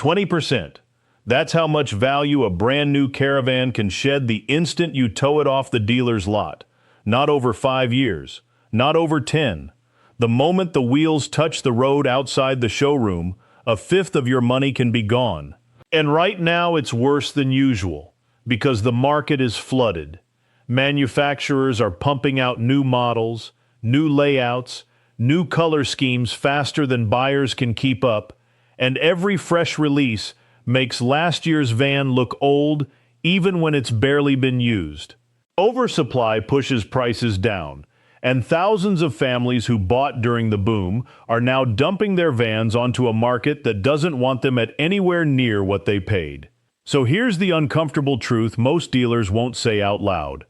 20%. That's how much value a brand new caravan can shed the instant you tow it off the dealer's lot. Not over 5 years, not over 10. The moment the wheels touch the road outside the showroom, a fifth of your money can be gone. And right now it's worse than usual, because the market is flooded. Manufacturers are pumping out new models, new layouts, new color schemes faster than buyers can keep up, and every fresh release makes last year's van look old even when it's barely been used. Oversupply pushes prices down, and thousands of families who bought during the boom are now dumping their vans onto a market that doesn't want them at anywhere near what they paid. So here's the uncomfortable truth most dealers won't say out loud.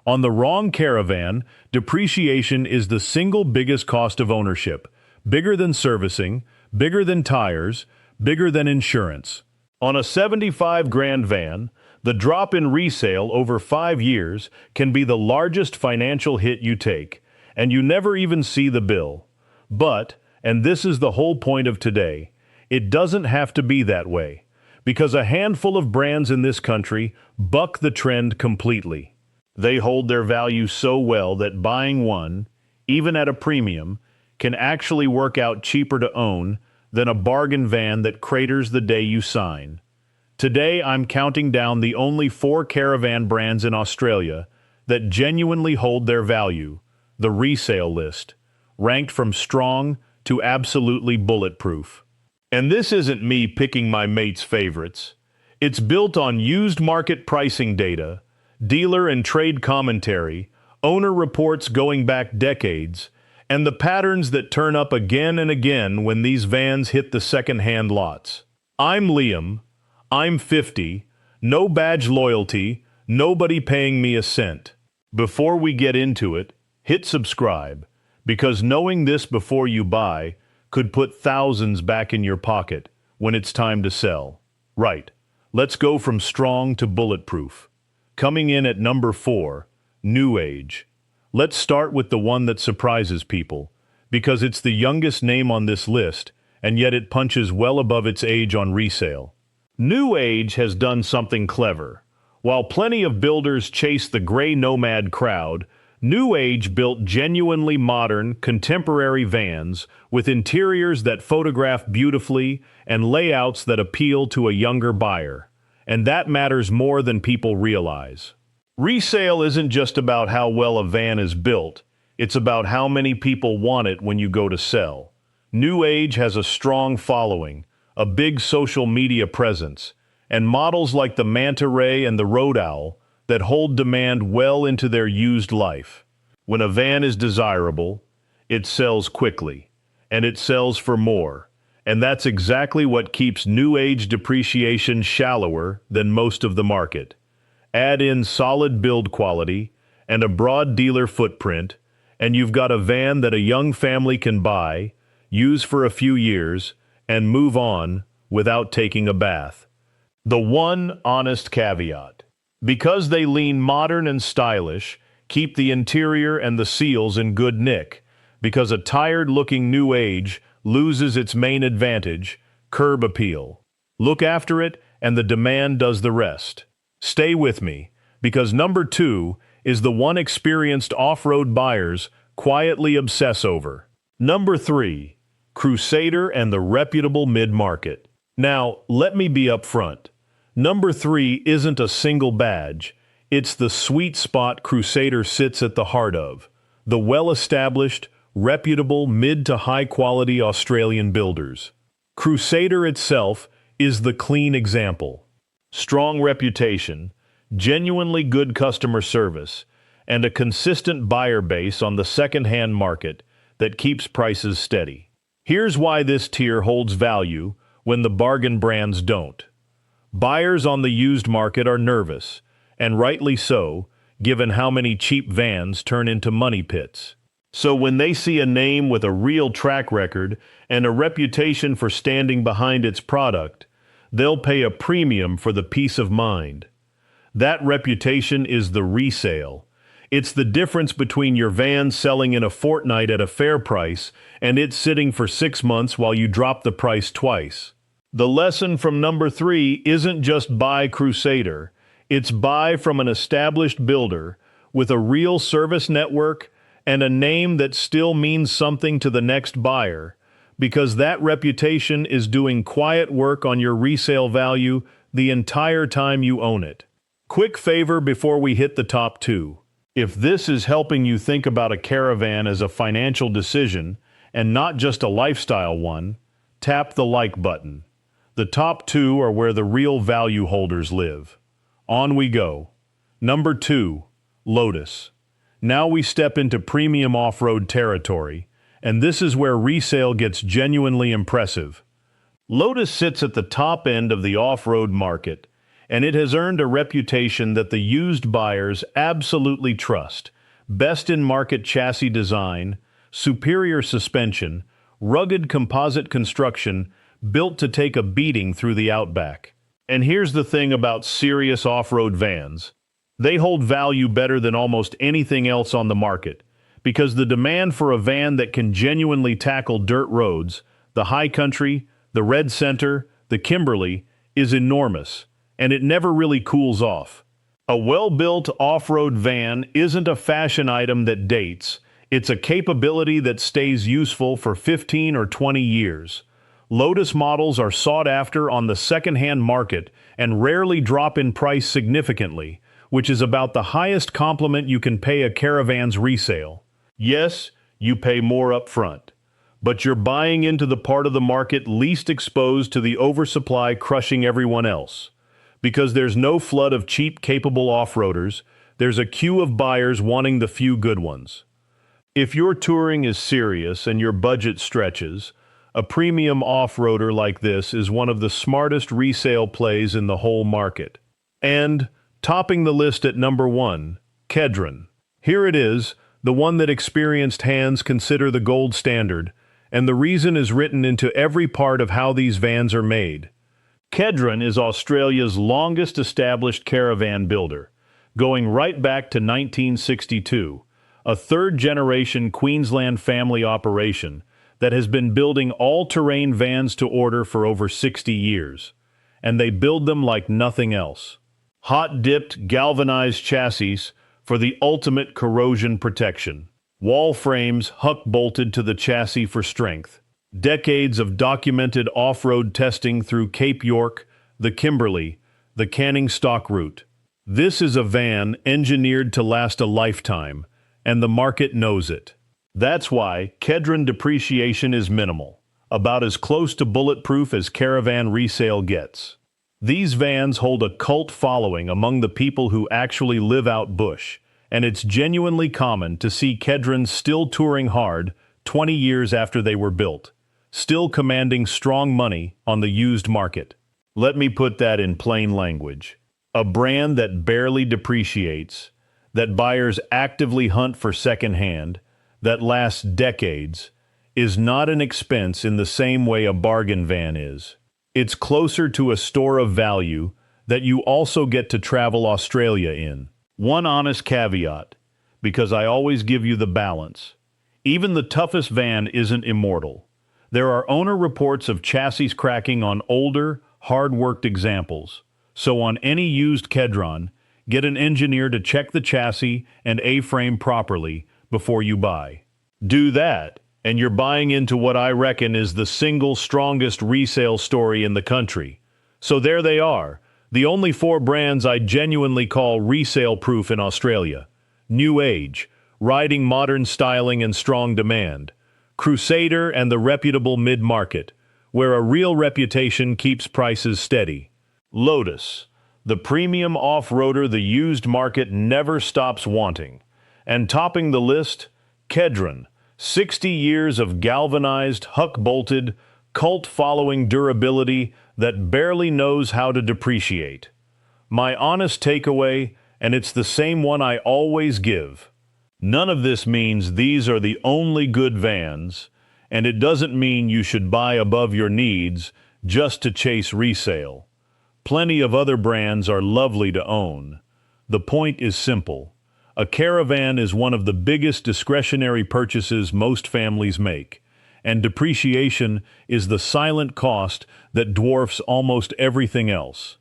On the wrong caravan, depreciation is the single biggest cost of ownership, bigger than servicing, bigger than tires, bigger than insurance. On a 75 grand van, the drop in resale over 5 years can be the largest financial hit you take, and you never even see the bill. But, and this is the whole point of today, it doesn't have to be that way, because a handful of brands in this country buck the trend completely. They hold their value so well that buying one, even at a premium, can actually work out cheaper to own than a bargain van that craters the day you sign. Today, I'm counting down the only 4 caravan brands in Australia that genuinely hold their value, the resale list, ranked from strong to absolutely bulletproof. And this isn't me picking my mate's favorites. It's built on used market pricing data, dealer and trade commentary, owner reports going back decades, and the patterns that turn up again and again when these vans hit the second-hand lots. I'm Liam. I'm 50, no badge loyalty, nobody paying me a cent. Before we get into it, hit subscribe, because knowing this before you buy could put thousands back in your pocket when it's time to sell. Right, let's go from strong to bulletproof. Coming in at number 4, New Age. Let's start with the one that surprises people, because it's the youngest name on this list, and yet it punches well above its age on resale. New Age has done something clever. While plenty of builders chase the gray nomad crowd, New Age built genuinely modern, contemporary vans with interiors that photograph beautifully and layouts that appeal to a younger buyer. And that matters more than people realize. Resale isn't just about how well a van is built, it's about how many people want it when you go to sell. New Age has a strong following, a big social media presence, and models like the Manta Ray and the Road Owl that hold demand well into their used life. When a van is desirable, it sells quickly, and it sells for more, and that's exactly what keeps New Age depreciation shallower than most of the market. Add in solid build quality and a broad dealer footprint, and you've got a van that a young family can buy, use for a few years, and move on without taking a bath. The one honest caveat. Because they lean modern and stylish, keep the interior and the seals in good nick, because a tired-looking New Age loses its main advantage, curb appeal. Look after it, and the demand does the rest. Stay with me, because number 2 is the one experienced off-road buyers quietly obsess over. Number 3. Crusader and the reputable mid-market. Now, let me be upfront. Number 3 isn't a single badge. It's the sweet spot Crusader sits at the heart of. The well-established, reputable, mid to high-quality Australian builders. Crusader itself is the clean example. Strong reputation, genuinely good customer service, and a consistent buyer base on the second-hand market that keeps prices steady. Here's why this tier holds value when the bargain brands don't. Buyers on the used market are nervous, and rightly so, given how many cheap vans turn into money pits. So when they see a name with a real track record and a reputation for standing behind its product, they'll pay a premium for the peace of mind. That reputation is the resale. It's the difference between your van selling in a fortnight at a fair price and it sitting for 6 months while you drop the price twice. The lesson from number 3 isn't just buy Crusader, it's buy from an established builder with a real service network and a name that still means something to the next buyer, because that reputation is doing quiet work on your resale value the entire time you own it. Quick favor before we hit the top 2. If this is helping you think about a caravan as a financial decision and not just a lifestyle one, tap the like button. The top 2 are where the real value holders live. On we go. Number 2, Lotus. Now we step into premium off-road territory, and this is where resale gets genuinely impressive. Lotus sits at the top end of the off-road market, and it has earned a reputation that the used buyers absolutely trust. Best in market chassis design, superior suspension, rugged composite construction, built to take a beating through the outback. And here's the thing about serious off-road vans. They hold value better than almost anything else on the market, because the demand for a van that can genuinely tackle dirt roads, the high country, the red center, the Kimberly, is enormous, and it never really cools off. A well-built off-road van isn't a fashion item that dates, it's a capability that stays useful for 15 or 20 years. Lotus models are sought after on the second-hand market and rarely drop in price significantly, which is about the highest compliment you can pay a caravan's resale. Yes, you pay more up front, but you're buying into the part of the market least exposed to the oversupply crushing everyone else. Because there's no flood of cheap, capable off-roaders, there's a queue of buyers wanting the few good ones. If your touring is serious and your budget stretches, a premium off-roader like this is one of the smartest resale plays in the whole market. And, topping the list at number 1, Kedron. Here it is, the one that experienced hands consider the gold standard, and the reason is written into every part of how these vans are made. Kedron is Australia's longest established caravan builder, going right back to 1962, a third-generation Queensland family operation that has been building all-terrain vans to order for over 60 years, and they build them like nothing else. Hot-dipped, galvanized chassis for the ultimate corrosion protection. Wall frames huck-bolted to the chassis for strength. Decades of documented off-road testing through Cape York, the Kimberley, the Canning stock route. This is a van engineered to last a lifetime, and the market knows it. That's why Kedron depreciation is minimal, about as close to bulletproof as caravan resale gets. These vans hold a cult following among the people who actually live out bush, and it's genuinely common to see Kedrons still touring hard 20 years after they were built, still commanding strong money on the used market. Let me put that in plain language. A brand that barely depreciates, that buyers actively hunt for secondhand, that lasts decades, is not an expense in the same way a bargain van is. It's closer to a store of value that you also get to travel Australia in. One honest caveat, because I always give you the balance. Even the toughest van isn't immortal. There are owner reports of chassis cracking on older, hard-worked examples. So on any used Kedron, get an engineer to check the chassis and A-frame properly before you buy. Do that, and you're buying into what I reckon is the single strongest resale story in the country. So there they are, the only 4 brands I genuinely call resale-proof in Australia. New Age, riding modern styling and strong demand. Crusader and the reputable mid-market, where a real reputation keeps prices steady. Lotus, the premium off-roader the used market never stops wanting. And topping the list, Kedron, 60 years of galvanized, huck-bolted, cult-following durability that barely knows how to depreciate. My honest takeaway, and it's the same one I always give. None of this means these are the only good vans, and it doesn't mean you should buy above your needs just to chase resale. Plenty of other brands are lovely to own. The point is simple. A caravan is one of the biggest discretionary purchases most families make, and depreciation is the silent cost that dwarfs almost everything else.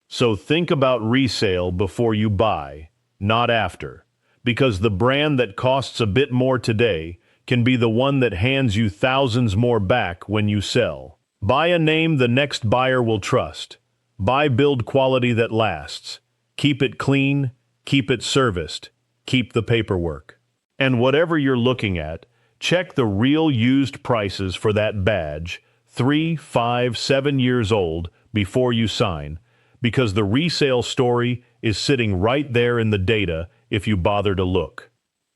So think about resale before you buy, not after, because the brand that costs a bit more today can be the one that hands you thousands more back when you sell. Buy a name the next buyer will trust. Buy build quality that lasts. Keep it clean, keep it serviced, keep the paperwork. And whatever you're looking at, check the real used prices for that badge, 3, 5, 7 years old, before you sign, because the resale story is sitting right there in the data if you bother to look.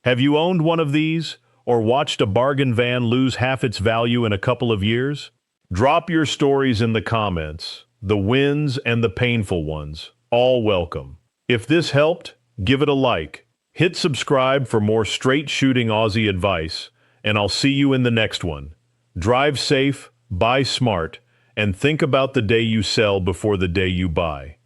Have you owned one of these, or watched a bargain van lose half its value in a couple of years? Drop your stories in the comments, the wins and the painful ones, all welcome. If this helped, give it a like. Hit subscribe for more straight-shooting Aussie advice, and I'll see you in the next one. Drive safe, buy smart, and think about the day you sell before the day you buy.